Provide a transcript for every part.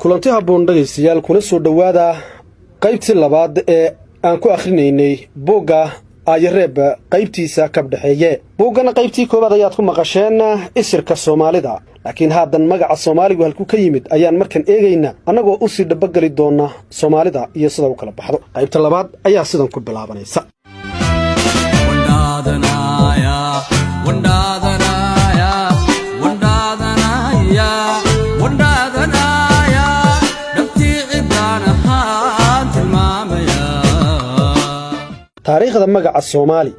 kulanti habboon dhageystayaal kuna soo dhawaada qaybtii labaad ee aan ku akhrinaynay buugga Ayareeb qaybtiisa ka dhaxeeye. buuggana qaybtii koobaad ayaad ku maqasheen isirka Soomaalida, laakiin haddan magaca Soomaaligu halku ka yimid ayaan markan eegayna anagoo u sii dhabagali doona Soomaalida iyo sida uu kala baxdo. qaybta labaad ayaa sidan ku bilaabanaysa. taariikhda magaca Soomaali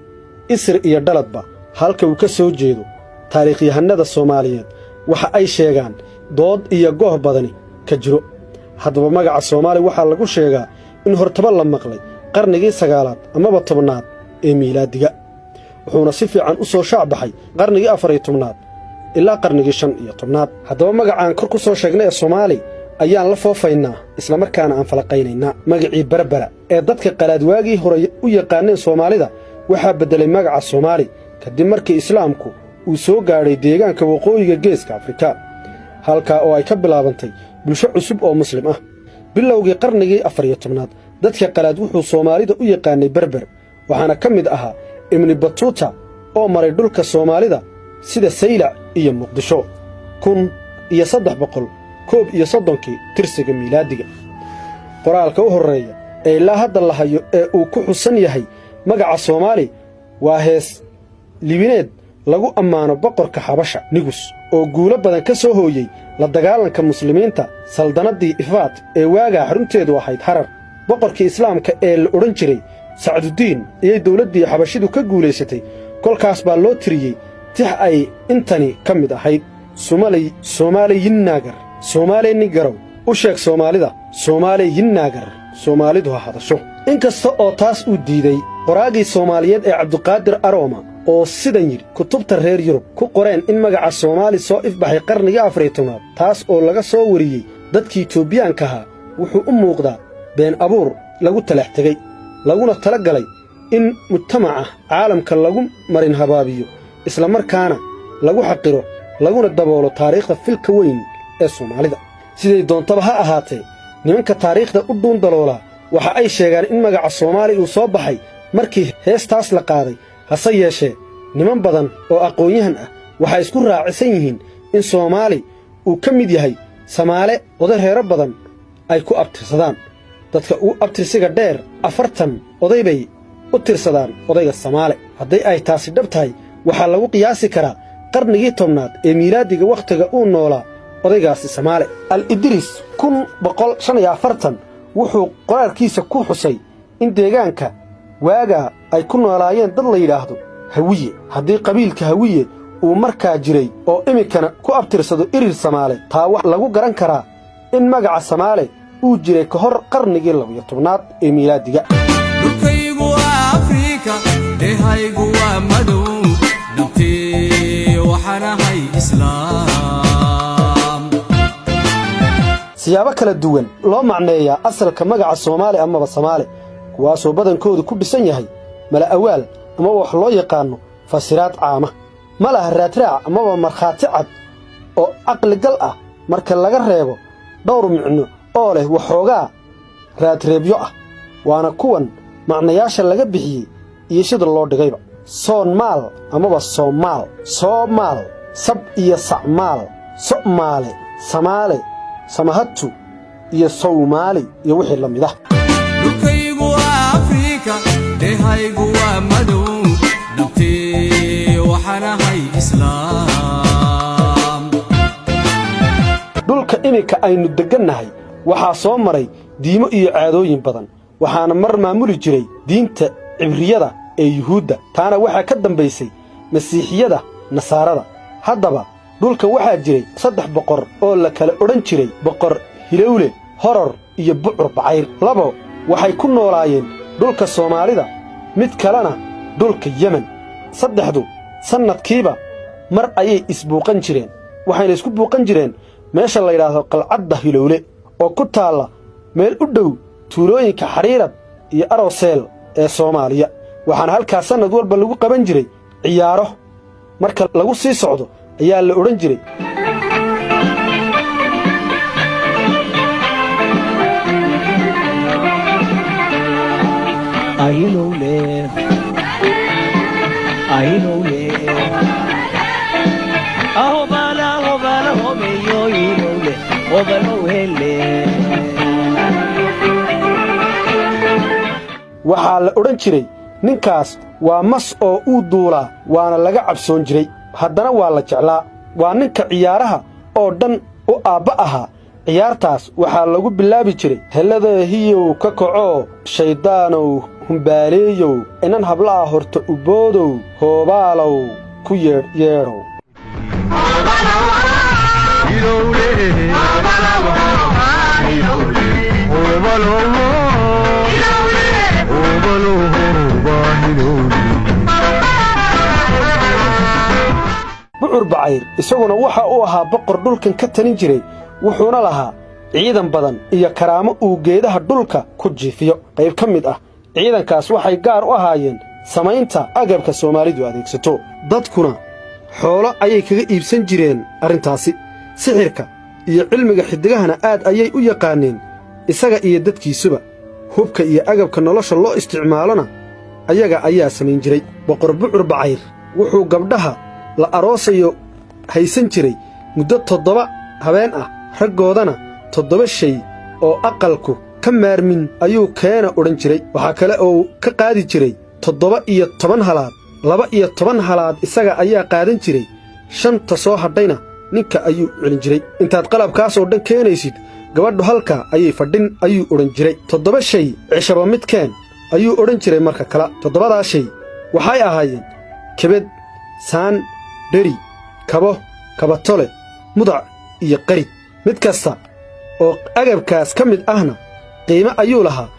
isir iyo dhaladba halka uu ka soo jeedo taariikhyahanada Soomaaliyeed waxa ay sheegaan dood iyo gooh badani ka jiro. haddaba magaca Soomaali waxa lagu sheegaa in hortaba la maqlay qarnigii 9aad amaba 10aad ee miilaadiga, wuxuuna si fiican u soo shacbaxay qarnigii 14aad ilaa qarnigii 15aad. haddaba magacaan kor ku soo sheegnay ee Soomaali ayaan la foofaynaa isla markaana aan falaqaynaynaa. magacii Berbera ee dadka qalaad waagii hore u yaqaaneen Soomaalida waxaa bedelay magaca Soomaali kadib markii Islaamku uu soo gaaray deegaanka waqooyiga Geeska Afrika, halka oo ay ka bilaabantay bulsho cusub oo Muslim ah. bilowgii qarnigii 14aad dadka qalaad wuxuu Soomaalida u yaqaanay Berber, waxaana ka mid ahaa Ibn Battuta oo maray dhulka Soomaalida sida Saylac iyo Muqdisho 1330 tirsiga miilaadiga. qoraalka u horeeya ee ilaa hadda la hayo ee uu ku xusan yahay magaca Soomaali waa hees libineed lagu ammaano boqorka Xabasha Nigus oo guulo badan ka soo hooyay la dagaalanka muslimiinta saldanadii Ifaat ee waaga xarunteedu ahayd Harar. boqorkii Islaamka ee la oran jiray Sacdudiin iyo dawladdii Xabashidu ka guuleysatay kolkaas baa loo tiriyay tix ay intani ka mid ahayd Soomaali Yinnaagar Soomaali Nigarow u sheeg Soomaalida Soomaali Yinnaagar Soomaalidu ha hadasho. inkasta oo taas uu diiday qoraagii Soomaaliyeed ee Cabdiqaadir Arooma oo sidan yiri kutubta reer Yurub ku qoreen in magaca Soomaali soo ifbaxay qarnigii 14aad, taas oo laga soo wariyay dadkii Itoobiyaanka ahaa, wuxuu u muuqdaa been abuur lagu talax tagay laguna tala galay in mujtamaca caalamka lagu marin habaabiyo isla markaana lagu xaqiro laguna daboolo taariikhda filka weyn ee Soomaalida. siday doontaba ha ahaatee nimanka taariikhda u dhuun daloola waxa ay sheegaan in magaca Soomaali uu soo baxay markii heestaas la qaaday. hase yeeshee niman badan oo aqoon-yahan ah waxa isku raacsan yihiin in Soomaali uu ka mid yahay Samaale oday reero badan ay ku abtirsadaan. dadka uu abtirsiga dheer 40 oday bay u tirsadaan odayga Samaale. haddii ay taasi dhab tahay waxa lagu qiyaasi karaa qarnigii 10aad ee miilaadiga waqtiga uu noolaa odaygaasi Samaale. Al-Idris 1145 wuxuu qoraalkiisa ku xusay in deegaanka waaga ay ku noolaayeen dad la yiraahdo Hawiye. haddii qabiilka Hawiye uu markaa jiray oo imikana ku abtirsado irir Samaale, taa wax lagu garan karaa in magaca Samaale uu jiray ka hor qarnigii 12aad ee miilaadiga. dhulkaygu waa Afrika, dhehaygu waa madow, dhabtii waxaan ahay Islaam. siyaabo kala duwan loo macneeyaa asalka magaca Soomaali amaba Samaale, kuwaasoo badankoodu ku dhisan yahay mala awaal ama wax loo yaqaano fasiraad caama. ma laha raadraac amaba markhaati cad oo aqli gal ah marka laga reebo dhowr micno oo leh waxoogaa raadreebyo ah, waana kuwan macnayaasha laga bixiyey iyo sida loo dhigayba. Soonmaal amaba Soomaal, Soomaal, Sab iyo Sacmaal, Somaale, Samaale, Samahatu iyo Soomaali iyo wixii la mid ah. dhulkaygu waa Afrika, dhehaygu waa madow, dhabtii waxaan ahay Islaam. dhulka imika aynu degannahay waxaa soo maray diimo iyo caadooyin badan, waxaana mar maamuli jiray diinta Cibriyada ee Yuhuudda, taana waxaa ka dambaysay Masiixiyada Nasaarada. haddaba dhulka waxaa jiray 3 boqor oo la kala odhan jiray Boqor Hilowle, Horor iyo Bucur Bacayr. labo waxay ku noolaayeen dhulka Soomaalida, mid kalena dhulka Yemen. saddexdu sanadkiiba mar ayay isbuuqan jireen, waxayna isku buuqan jireen meesha la yiraahdo qalcadda Hilowle oo ku taala meel u dhow tuulooyinka Xariirad iyo Aroseel ee Soomaaliya. waxaana halkaas sanad walba lagu qaban jiray ciyaaro. marka lagu sii socdo ayaa la oran jiray waxaa la odhan jiray ninkaas waa mas oo uu duulaa waana laga cabsoon jiray haddana waa la jeclaa waa ninka ciyaaraha oo dhan u aabba ahaa ciyaartaas waxaa lagu bilaabi jiray helladahiyow ka kacoo shayddaanow humbaaleeyow inan habla'a horta uboodow hoobaalow ku yeedhow bucur bacayr isaguna waxa uu ahaa boqor dhulkan ka talin jiray wuxuuna lahaa ciidan badan iyo karaamo uu geedaha dhulka ku jiifiyo qayb ka mid ah ciidankaas waxay gaar u ahaayeen samaynta agabka Soomaalidu adeegsato dadkuna xoolo ayay kaga iibsan jireen arrintaasi sixirka iyo cilmiga xidigahana aad ayay u yaqaaneen isaga iyo dadkiisuba hubka iyo agabka nolosha loo isticmaalona ayaga ayaa samayn jiray boqor bucur bacayr wuxuu gabdhaha la aroosayo haysan jiray muddo 7 habeen ah raggoodana 7 shay oo aqalku ka maarmin ayuu keena odhan jiray waxaa kale oo ka qaadi jiray 7 halaad 2 halaad isaga ayaa qaadan jiray 5 soo hadhayna ninka ayuu celin jiray intaad qalabkaas oo dhan keenaysid gabadhu halka ayay fadhin ayuu odhan jiray 7 shay cishaba mid keen ayuu odhan jiray marka kala 7daa shay waxay ahaayeen kebed saan dheri kabo kabatole mudac iyo qarid mid kasta oo agabkaas ka mid ahna qiimo ayuu lahaa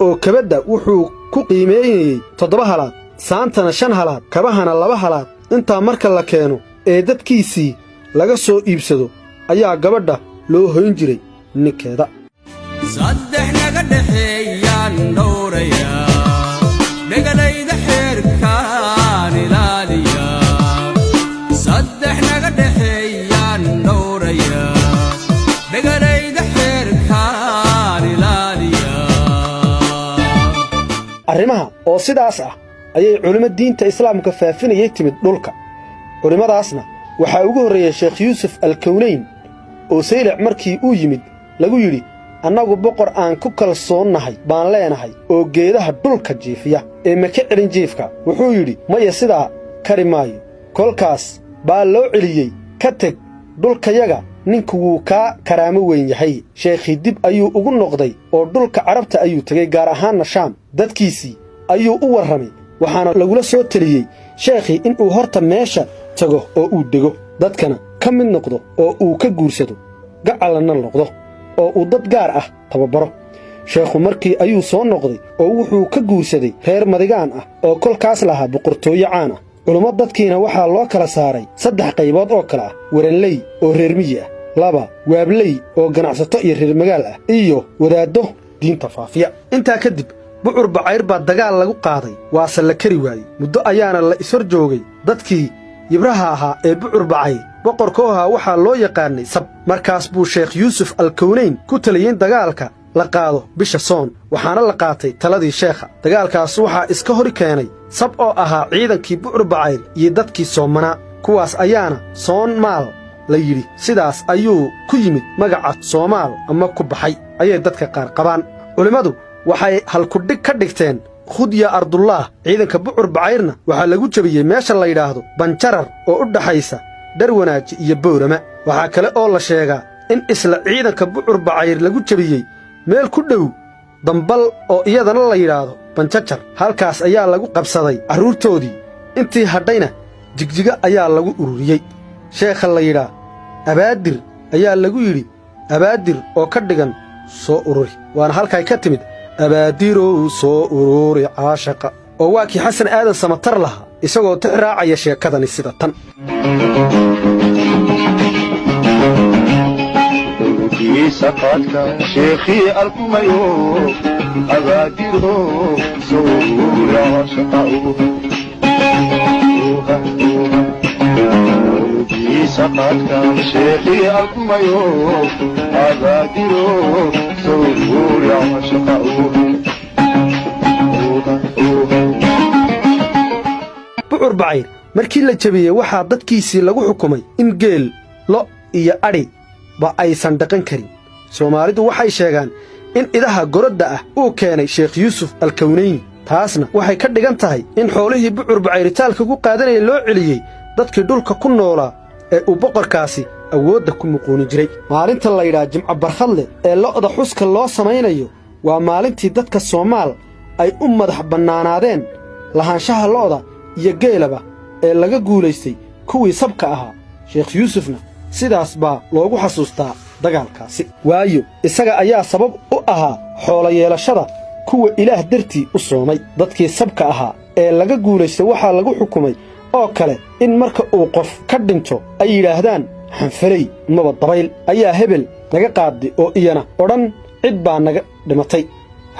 oo kabadda wuxuu ku qiimeeyay 7 halaad saantana 5 halaad kabahana 2 halaad intaa marka la keeno ee dadkiisii laga soo iibsado ayaa gabadha loo hoyn jiray ninkeeda saddex naga dhaxeeyaan dhowraya dhagalayda xeerkaan ilaaliya saddex naga dhaxeeyaan dhowraya dhagalayda xeerkaan ilaaliya arrimaha oo sidaas ah ayay culimada diinta islaamka faafinayay timid dhulka culimadaasna waxaa ugu horreeyay Sheekh Yuusuf Al-Kawnayn oo Saylac markii uu yimid lagu yiri annagu boqor aan ku kalsoonahay baan leenahay oo geedaha dhulka jiifiya ee ma ka celin jiifka wuxuu yiri maya sidaa kari maayo kolkaas baa loo celiyay ka tag dhulkayaga ninku wuu ka karaamo weyn yahay sheekhi dib ayuu ugu noqday oo dhulka carabta ayuu tagay gaar ahaan Shaam dadkiisii ayuu u warramay waxaana lagula soo taliyay sheekhi in uu horta meesha tago oo uu dego dadkana ka mid noqdo oo uu ka guursado gacalana noqdo oo uu dad gaar ah tababaro sheekhu markii ayuu soo noqday oo wuxuu ka guursaday reer madigaan ah oo kolkaas lahaa boqortooyo caan ah culumad dadkiina waxaa loo kala saaray 3 qaybood oo kala ah waranley oo reer miyi ah 2 waabley oo ganacsato iyo reer magaal ah iyo wadaado diinta faafiya intaa kadib bucur bacayr baa dagaal lagu qaaday waase la kari waayey muddo ayaana la ishor joogay dadkii yibraha ahaa ee bucur bacayr boqorkooha waxaa loo yaqaanay sab markaas buu Sheekh Yuusuf Al-Kawnayn ku taliyay dagaalka la qaado bisha soon waxaana la qaatay taladii sheekha dagaalkaas waxaa iska hor keenay sab oo ahaa ciidankii bucur bacayr iyo dadkii Soomanaa kuwaas ayaana soon maal la yiri sidaas ayuu ku yimid magaca Soomaal ama ku baxay ayay dadka qaar qabaan culimadu waxay halku dhig ka dhigteen khudya ardullah ciidanka bucur bacayrna waxaa lagu jabiyay meesha la yiraahdo banjarar oo u dhaxaysa darwanaaji iyo boorama waxaa kale oo la sheegaa in isla ciidanka bucur bacayr lagu jabiyay meel ku dhow dambal oo iyadana la yiraahdo banjajar halkaas ayaa lagu qabsaday carruurtoodii intii hadhayna jigjiga ayaa lagu ururiyay sheekha la yiraahdo abaadir ayaa lagu yiri abaadir oo ka dhigan soo ururi waana halkay ka timid abaadirow soo ururi caashaqa oo waa kii xasan aadan samatar lahaa isagoo tixraacaya sheekadani sida tan سقطك شيخي الكميو أبادره سور عشقه سقطك شيخي الكميو أبادره سور عشقه bucur bacayr markii la jabiyey waxaa dadkiisii lagu xukumay in geel lo iyo adhi ba aysan dhaqan karin soomaalidu waxay sheegaan in idaha gorodda ah uu keenay sheekh yuusuf alkawnayni taasna waxay ka dhigan tahay in xoolihii bucur bacayritaanka ku qaadanaya loo celiyey dadkii dhulka ku noolaa ee uu boqorkaasi awoodda ku muquuni jiray maalinta laydhaa jimco barkhadle ee lo'da xuska loo samaynayo waa maalintii dadka soomaal ay u madax bannaanaadeen lahaanshaha lo'da iyo geelaba ee laga guulaystay kuwii sabka ahaa sheekh yuusufna sidaas baa loogu xasuustaa dagaalkaasi waayo isaga ayaa sabab u ahaa xoolo yeelashada kuwa ilaah dartii u soomay dadkii sabka ahaa ee laga guulaystay waxaa lagu xukumay oo kale in marka uu qof ka dhinto ay yidhaahdaan xanfalay maba dabayl ayaa hebel naga qaadday oo iyana odhan cid baa naga dhimatay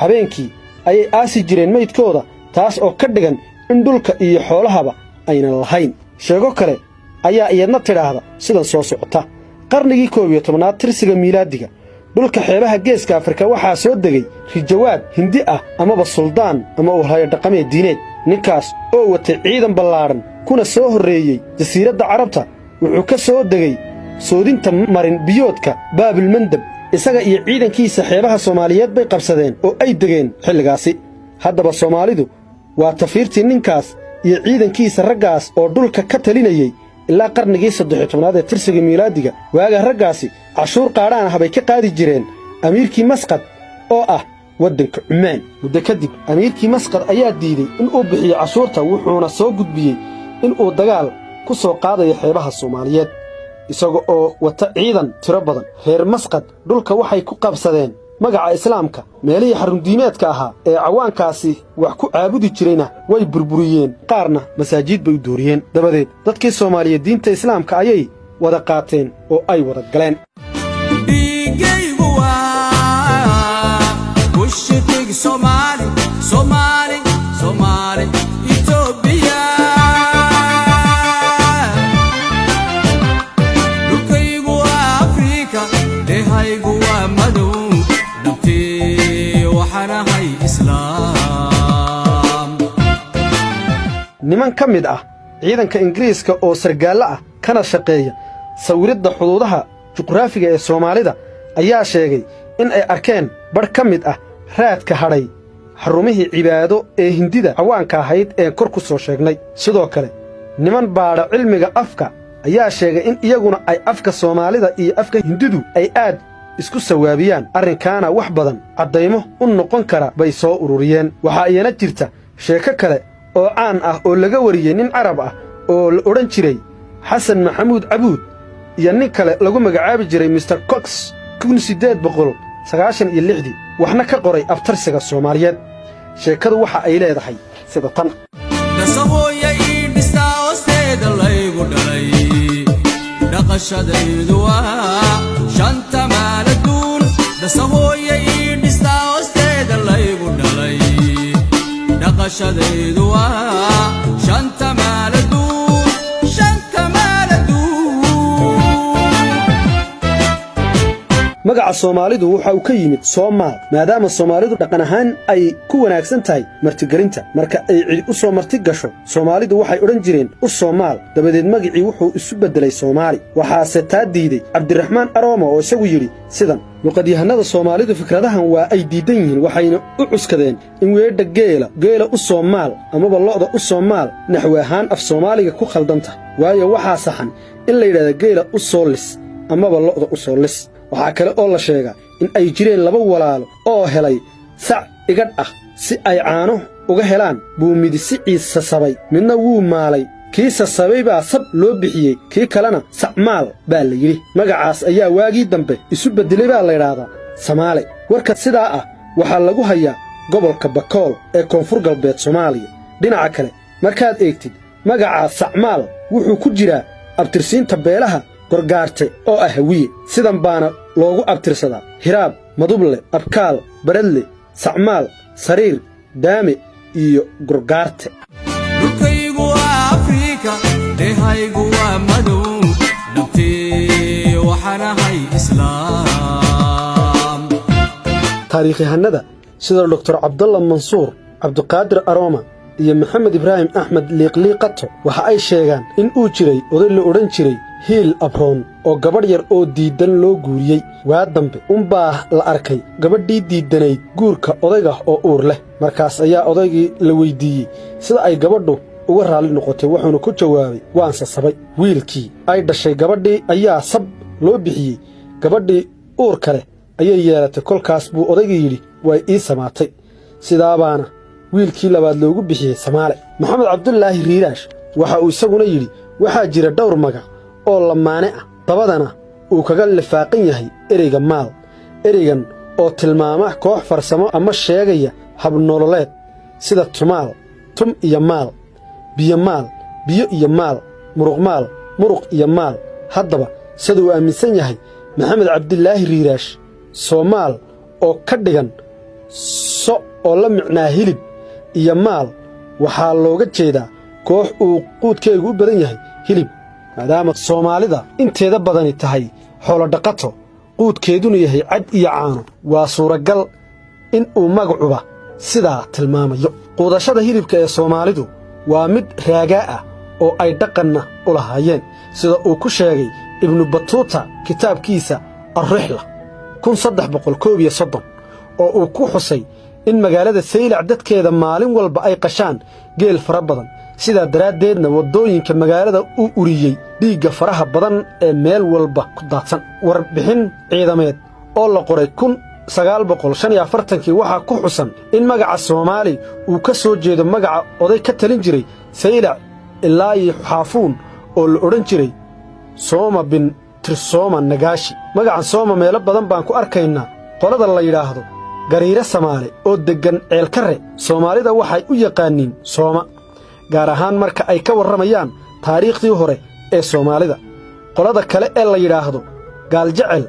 habeenkii ayay aasi jireen maydkooda taas oo ka dhigan in dhulka iyo xoolahaba aynan lahayn sheego kale ayaa iyadna tidhaahda sidan soo socota qarnigii 11aad tirsiga miilaadiga dhulka xeebaha geeska Afrika waxaa soo degay rijawaad hindi ah amaba suldaan ama ulhaya dhaqameed diineed ninkaas oo watay ciidan ballaaran kuna soo horreeyey jasiiradda carabta wuxuu ka soo degay soodinta marin biyoodka baabil mandab isaga iyo ciidankiisa xeebaha Soomaaliyeed bay qabsadeen oo ay degeen xilligaasi haddaba Soomaalidu waa tafiirtii ninkaas iyo ciidankiisa raggaas oo dhulka ka talinayay ilaa qarnigii 13aad ee tirsiga miilaadiga waaga raggaasi cashuur qaadhaan ah bay ka qaadi jireen amiirkii Masqad oo ah waddanka Cumaan muddo kadib amiirkii Masqad ayaa diiday in uu bixiyo cashuurta wuxuuna soo gudbiyey in uu dagaal ku soo qaadayo xeebaha Soomaaliyeed isaga oo wata ciidan tiro badan reer Masqad dhulka waxay ku qabsadeen magaca islaamka meelihii xarundiimeedka ahaa ee cawaankaasi wax ku caabudi jirayna way burburiyeen qaarna masaajid bay u dooriyeen dabadeed dadkii Soomaaliyeed diinta islaamka ayay wada qaateen oo ay wada galeen dhiigaygu waa bushtig Soomaali Soomaali Soomaali Itoobiya dhulkaygu waa Afrika dehaygu waa madow niman ka mid ah ciidanka Ingiriiska oo sargaal ah kana shaqeeya sawiridda xuduudaha juqraafiga ee Soomaalida ayaa sheegay in ay arkeen bar ka mid ah raadka hadhay xarumihii cibaado ee hindida cawaanka ahayd ee kor ku soo sheegnay sidoo kale niman baadha cilmiga afka ayaa sheegay in iyaguna ay afka Soomaalida iyo afka hindidu ay aad isku sawaabiyaan arrinkaana wax badan caddaymo u noqon kara bay soo ururiyeen waxaa iyana jirta sheeko kale oo caan ah oo laga wariyey nin carab ah oo la odhan jiray xasan maxamuud cabuud iyo nin kale lagu magacaabi jiray Mr Cox 1896 waxna ka qoray abtarsiga Soomaaliyeed sheekadu waxa ay leedahay sida tan dasahooya ii dhistaa hoosteeda laygu dhalay dhaqashadaydu waa shanta maaladuun dasahooya ii dhistaa hoosteeda laygu dhalay dhaqashadaydu waa shanta maaladuun shanta maaladuun magaca Soomaalidu waxa uu ka yimid Soomaal maadaama Soomaalidu dhaqan ahaan ay ku wanaagsan tahay martigelinta marka ay cid u soo marti gasho Soomaalidu waxay oran jireen u Soomaal dabadeed magacii wuxuu isu bedelay Soomaali waxaase taa diiday Cabdiraxmaan Arooma oo isagu yiri sidan luqadyahanada Soomaalidu fikradahan waa ay diidan yihiin waxayna u cuskadeen in weedha geela u Soomaal amaba lo'da u Soomaal naxwi ahaan af Soomaaliga ku khaldanta waayo waxaa saxan in la yiraahdo geela u Soolis amaba lo'da u Soolis waxaa kale oo la sheegaa in ay jireen laba walaalo oo helay sac igadh ah si ay caano uga helaan buu mid si ciisa sabay midna wuu maalay kii sabay baa sab loo bixiyey kii kalena sacmaal baa la yidhi magacaas ayaa waagii dambe isu beddelay baa la yidhaahdaa Soomaali warka sidaa ah waxaa lagu hayaa gobolka Bakool ee koonfur galbeed Soomaaliya dhinaca kale markaad eegtid magaca sacmaal wuxuu ku jiraa abtirsiinta beelaha gorgaarte oo ah hawiye sidan baana loogu abtirsadaa hiraab maduble abkaal baradle sacmaal sariir daame iyo gorgaarte dhulkaygu waa Afrika dehaygu waa madow dhabtii waxaan ahay islaam taariikhahanada sida Dr. Cabdalla Mansuur Cabdiqaadir Arooma iyo maxamed ibraahim axmed liiqliiqato waxa ay sheegaan in uu jiray oday la odhan jiray hiil abroon oo gabadh yar oo diiddan loo guuriyey waa dambe unbaa la arkay gabadhii diiddanayd guurka odayga oo uur leh markaas ayaa odaygii la weyddiiyey sida ay gabadhu uga raalli noqotay wuxuuna ku jawaabay waan sasabay wiilkii ay dhashay gabadhii ayaa sab loo bixiyey gabadhii uurka leh ayay yeelatay kolkaas buu odaygii yidhi way ii samaatay sidaabaana wiilkii labaad loogu bixiyey samaale maxamed cabdulaahi riiraash waxa uu isaguna yidhi waxaa jira dhowr magac oo lamaane ah dabadana uu kaga lifaaqan yahay ereyga maal ereygan oo tilmaama koox farsamo ama sheegaya habnololeed sida tumaal tum iyo maal biyomaal biyo iyo maal muruqmaal muruq iyo maal haddaba sida uu aaminsan yahay maxamed cabdilaahi riiraash soomaal oo ka dhigan so oo la micnaa hilib iyo maal waxaa looga jeedaa koox uu quudkeegu u badan yahay hilib maadaama soomaalida inteeda badani tahay xoolodhaqato quudkeeduna yahay cad iyo caano waa suuragal in uu magacuba sidaa tilmaamayo quudashada hilibka ee soomaalidu waa mid raagaa ah oo ay dhaqanna u lahaayeen sida uu ku sheegay ibnu batuuta kitaabkiisa alrixla oo uu ku xusay in magaalada saylac dadkeeda maalin walba ay qashaan geel fara badan sidaa daraaddeedna waddooyinka magaalada u uriyey dhiigga faraha badan ee meel walba ku daadsan warbixin ciidameed oo la qoray waxaa ku xusan in magaca soomaali uu ka soo jeedo magaca oday ka talin jiray saylac ilaa iyo xaafuun oo la odhan jiray sooma bin tirsooma nagaashi magacan sooma meelo badan baan ku arkaynaa qolada la yidhaahdo gariire samaale oo deggan ceelkarre soomaalida waxay u yaqaaniin sooma gaar ahaan marka ay ka warramayaan taariikhdii hore ee soomaalida qolada kale ee la yidhaahdo gaaljecel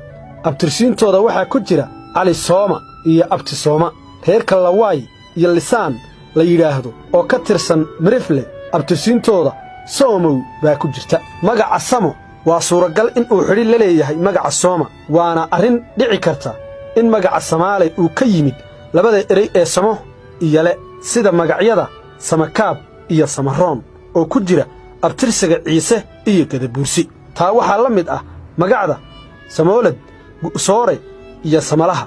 abtirsiintooda waxaa ku jira cali sooma iyo abti sooma reerka lawaay iyo lisaan la yidhaahdo oo ka tirsan mirifle abtirsiintooda soomow baa ku jirta magaca samo waa suuragal in uu xidhi la leeyahay magaca sooma waana arrin dhici karta in magaca samaale uu ka yimid labada erey ee samo iyo le sida magacyada samakaab iyo samaroon oo ku jira abtirsiga ciise iyo gadabuursi taa waxaa la mid ah magacda samoolad gu'soore iyo samalaha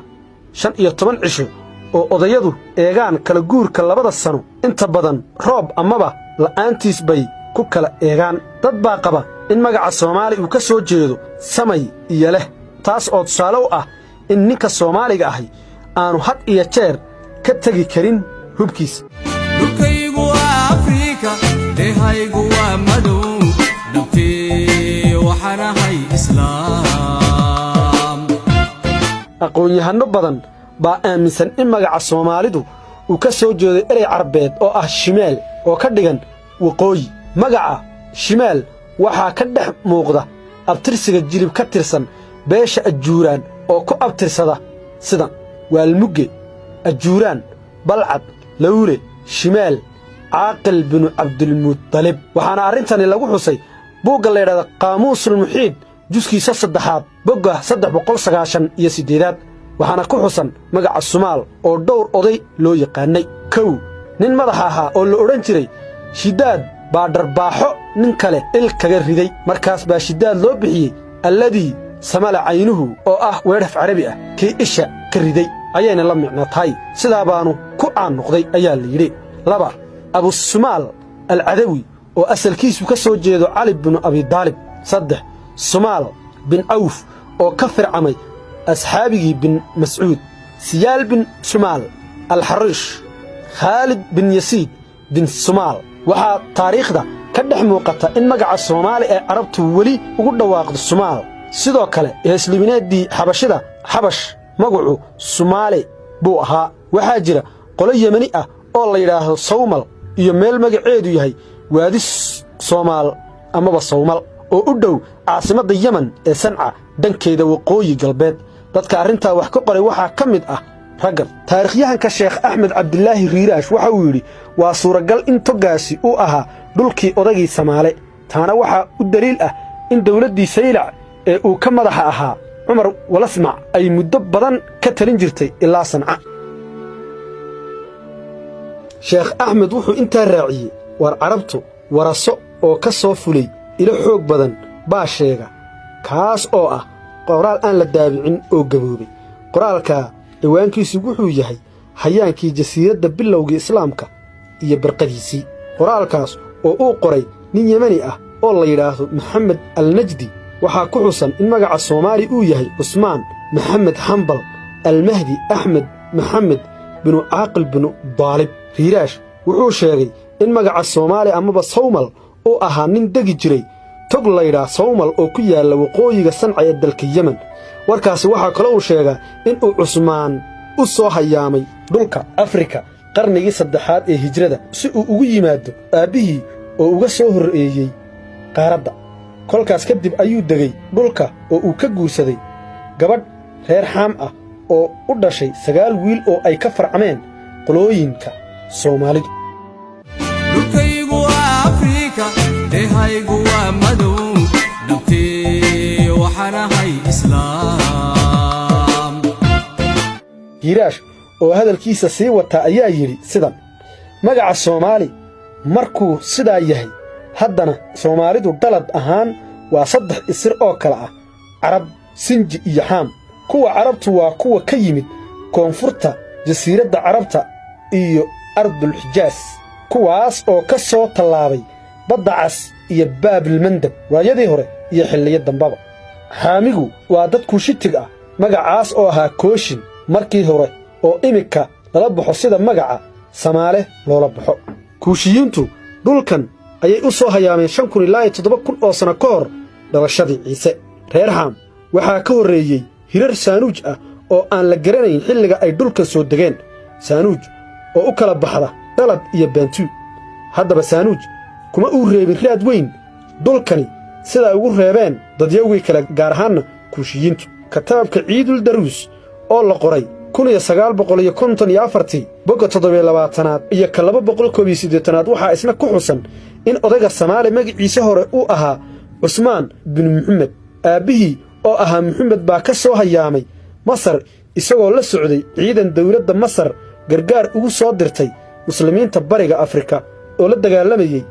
15 cisho oo odayadu eegaan kala guurka labada sano inta badan roob amaba la'aantiis bay ku kala eegaan dad baa qaba in magaca soomaali uu ka soo jeedo samay iyo leh taas oo tusaale u ah in ninka soomaaliga ahi aanu had iyo jeer ka tegi karin hubkiisa dhulkaygu waa afrika dehaygu waa madow dhabtii waxaan ahay islaam aqoon-yahanno badan baa aaminsan in magaca soomaalidu uu ka soo jeedo erey carbeed oo ah shimaal oo ka dhigan waqooyi magaca shimaal waxaa ka dhex muuqda abtirsiga jilib ka tirsan beesha ajuuraan oo ku abtirsada sidan waalmugge ajuuraan balcad lawle shimaal caaqil binu cabdilmutalib waxaana arrintani lagu xusay buugga la yidhahda qaamuusulmuxiid juskiisa 3aad bogga 398aad waxaana ku xusan magaca sumaal oo dhowr oday loo yaqaannay kow nin madaxa ahaa oo la odhan jiray shidaad baa dharbaaxo nin kale il kaga riday markaas baa shidaad loo bixiyey alladii samala caynuhu oo ah weedhaf carabi ah kii isha ka riday ayayna la micno tahay sidaa baanu ku caan noqday ayaa la yidhi 2 abusumaal alcadawi oo asalkiisu ka soo jeedo cali binu abidaalib 3 sumaal bin awf oo ka fircamay asxaabigii bin mascuud siyaal bin sumaal alxariish khaalid bin yasiid bin sumaal waxaa taariikhda ka dhex muuqata in magaca soomaali ee carabtu weli ugu dhawaaqdo sumaal sidoo kale heeslibineeddii xabashida xabash magacu sumaale buu ahaa waxaa jira qolo yemani ah oo la yidhaahdo sawmal iyo meel magaceedu yahay waadi soomaal amaba sawmal oo u dhow caasimadda yeman ee sanca dhankeeda waqooyi galbeed dadka arrintaa wax ka qoray waxaa ka mid ah raggan taarikhyahanka sheekh axmed cabdilaahi riiraash waxa uu yidhi waa suuragal in toggaasi uu ahaa dhulkii odagii samaale taana waxaa u daliil ah in dawladdii saylac ee uu ka madaxa ahaa cumar walasmac ay muddo badan ka talin jirtay ilaa sanca sheekh axmed wuxuu intaa raaciyey war carabtu waraso oo ka soo fulay ilo xoog badan baa sheega kaas oo ah qoraal aan la daabicin oo gaboobay qoraalka ciwaankiisu wuxuu yahay hayaankii jasiiradda bilowgii islaamka iyo barqadiisii qoraalkaas oo uu qoray nin yemani ah oo la yidhaahdo maxamed alnajdi waxaa ku xusan in magaca soomaali uu yahay cusmaan maxamed xambal almahdi axmed maxamed binu caaqil binu daalib riiraash wuxuu sheegay in magaca soomaali amaba sawmal uu ahaa nin degi jiray tog laydhaa sawmal oo ku yaalla waqooyiga sanca ee dalka yemen warkaasi waxaa kale uu sheegaa in uu cusmaan u soo hayaamay dhulka afrika qarnigii 3aad ee hijrada si uu ugu yimaado aabbihii oo uga soo horreeyey qaaradda kolkaas kadib ayuu degay dhulka oo uu ka guursaday gabadh reer xaam ah oo u dhashay 9 wiil oo ay ka farcameen qolooyinka Soomaalidu dhulkaygu waa Afrika dehaygu waa madow dhabtii waxaan ahay islaam Hiiraash oo hadalkiisa sii wata ayaa yiri sidan magaca Soomaali markuu sidaa yahay haddana Soomaalidu dalad ahaan waa 3 isir oo kala ah Carab Sinji iyo Xaam kuwa Carabtu waa kuwa ka yimid koonfurta jasiiradda Carabta iyo Ardul Hijaaz kuwaas oo ka soo tallaabay badda cas iyo Baabil Mandab waayadii hore iyo xilliyada dambaba Xaamigu waa dad kuushitig ah magacaas oo ahaa kooshin markii hore oo imika lala baxo sida magaca Samaale loola baxo kuushiyiintu dhulkan ayay u soo hayaameen 5,000 ilaa 7,000 oo sano ka hor dhalashadii Ciise reer Xaam waxaa ka horreeyay hirar Saanuuj ah oo aan la garanayn xilliga ay dhulkan soo degeen Saanuuj oo u kala baxda dalad iyo Bantu haddaba Saanuuj kuma uu reebin raad weyn dhulkani sida ay ugu reebeen dadyawgii kale gaar ahaan kuushiyiintu kitaabka Ciidul Daruus oo la qoray 1954 boga 27aad iyo 218aad waxaa isna ku xusan in odayga Soomaali magaciisa hore uu ahaa Cusmaan bin Maxamed aabihii oo ahaa Maxamed baa ka soo hayaamay Masar isagoo la socday ciidan dawladda Masar gargaar ugu soo dirtay muslimiinta bariga Afrika oo la dagaalamayay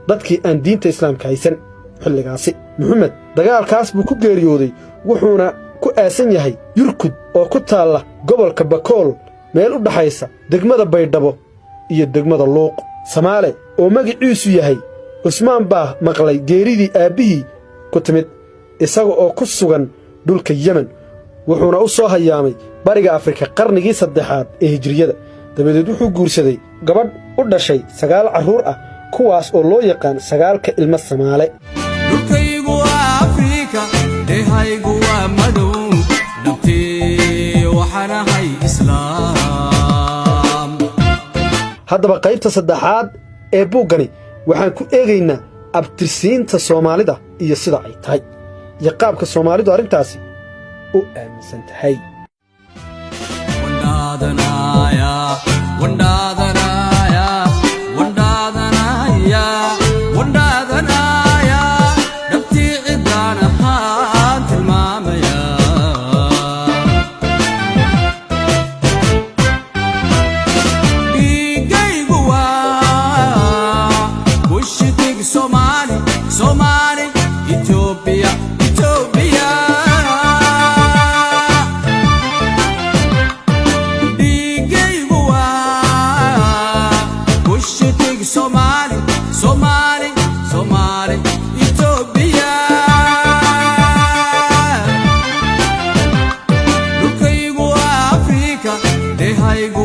dadkii aan diinta islaamka haysan xilligaasi Maxamed dagaalkaas buu ku geeriyooday wuxuuna ku aasan yahay Yurkud oo ku taala gobolka Bakool meel u dhaxaysa degmada Baydhabo iyo degmada Luuq Soomaali oo magaciisu yahay Cusmaan baa maqlay geeridii aabihii ku timid isaga oo ku sugan dhulka Yemen wuxuuna u soo hayaamay bariga Afrika qarnigii 3aad ee hijriyada dabadeed wuxuu guursaday gabadh u dhashay 9 carruur ah kuwaas oo loo yaqaan 9ka ilmo Soomaali dhulkaygu waa Afrika dehaygu waa madow dhabtii waxaan ahay islaam haddaba qaybta 3aad ee buuggani waxaan ku eegaynaa abtirsiinta Soomaalida iyo sida ay tahay iyo qaabka Soomaalidu arrintaasi u aaminsan tahay Somali Ethiopia Somali Ethiopia dhulkaygu waa Afrika dehaygu